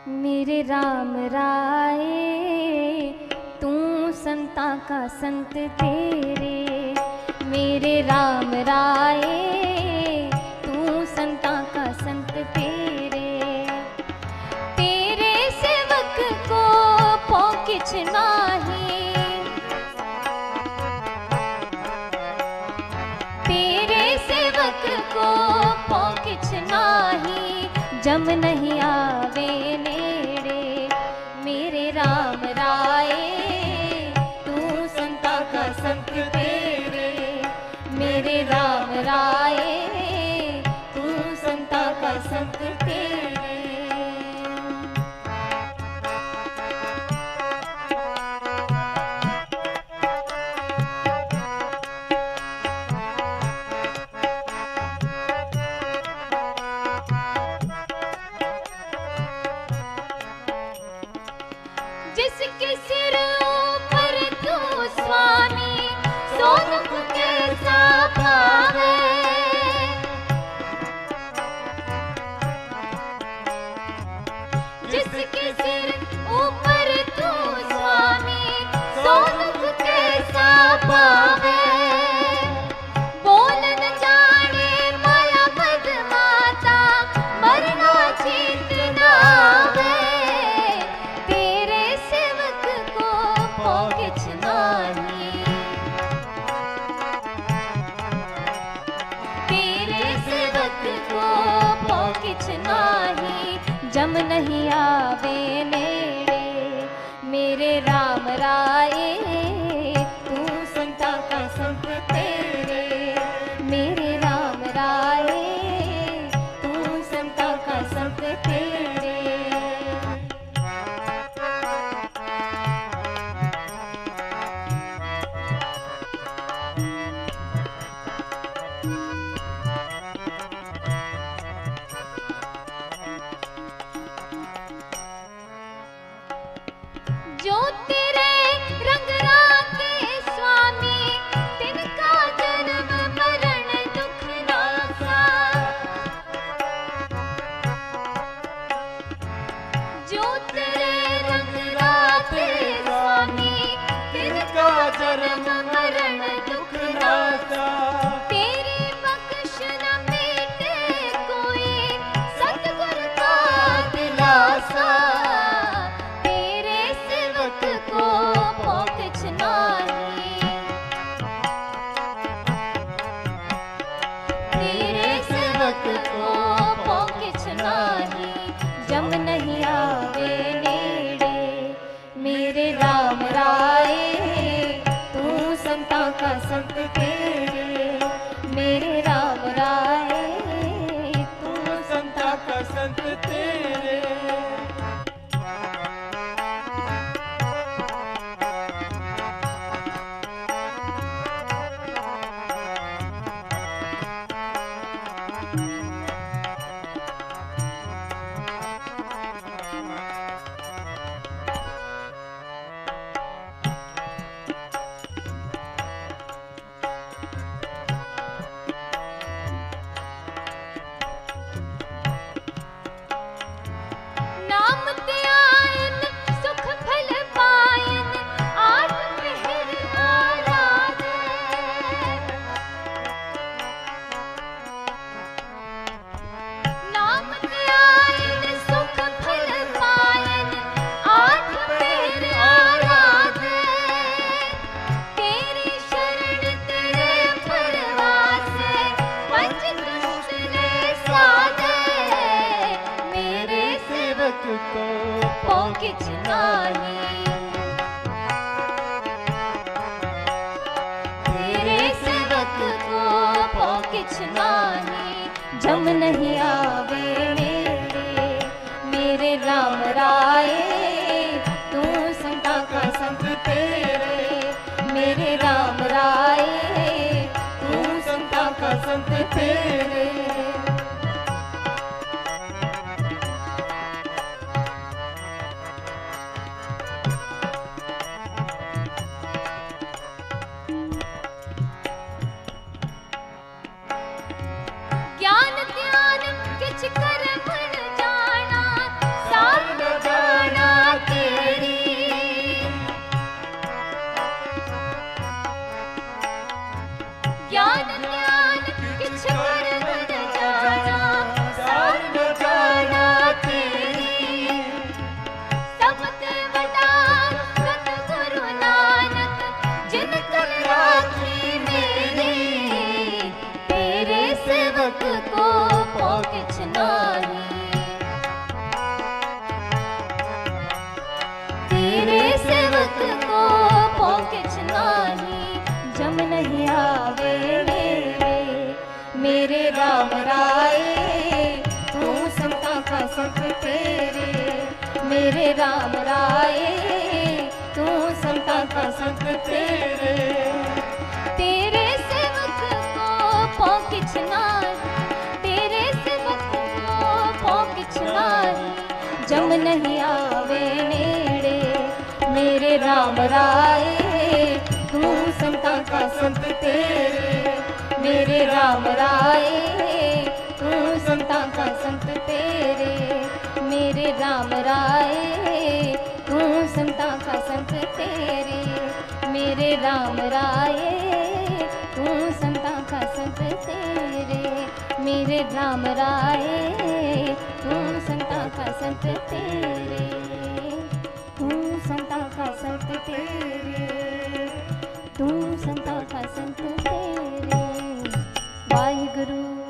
मेरे राम राय तू संता का संत तेरे, मेरे राम राय तू संता का संत तेरे, तेरे सेवक को पौकिछ नाही, तेरे सेवक को पौकिछ नाही, जम नहीं आवे नेड़े, मेरे राम राय तू संता का संत तेरे, मेरे राम राय तू संता का संत तेरे। जिसके सिर ऊपर तू स्वामी सो दुख कैसा पावे, जिसके सिर ऊपर तू स्वामी सो दुख कैसा पावे, बोल न जाने माया मद माता मरना जीत ना आवे, पौकिछ नाही, तेरे सेवक को पौकिछ नाही, जम नहीं आवे नेड़े, मेरे राम राय तू संता का संत तेरे, मेरे राम राय तू संता का संत तेरे। जो तेरे रंग राके स्वामी तिनका जन्म मरण दुख नासा, जो तेरे रंग राके स्वामी तिनका जन्म मरण दुख नासा, तेरी बख्श न मिटे कोई सतगुर का दिलासा, को पौकिछ नाही, तेरे सेवक को पौकिछ नाही, जम नहीं आवे नेड़े, मेरे राम राय तू संता का संत तेरे, मेरे राम राय तू संता का संत तेरे। नाम ते आयन सुख फल पायन आठ पहर आराधे, नाम ते आयन सुख फल पायन आठ पहर आराधे, तेरी शरण तेरे परवासे पंच दूसरे साधे, मेरे सेवक को पौकिछ नाही, तेरे सेवक को पौकिछ नाही, जम नहीं आवे नेड़े, मेरे राम राय तू संता का संत तेरे, मेरे राम राय तू संता का संत तेरे। ज्ञान ध्यान किछ कर मन जाना, सार तेरे, मेरे राम राए तू संता का संत तेरे। तेरे सेवक को पौ किछ नाई, तेरे सेवक को पौ किछ नाई, जम नहीं आवे नेड़े, मेरे राम राए तू संता का संत तेरे, मेरे राम राए तू संता का संत तेरे, मेरे राम राए तू संता का संत तेरे, मेरे राम राए तू संता का संत तेरे, मेरे राम राए तू संता का संत तेरे, तू संता का संत तेरे, तू संता का संत तेरे। वाहिगुरु।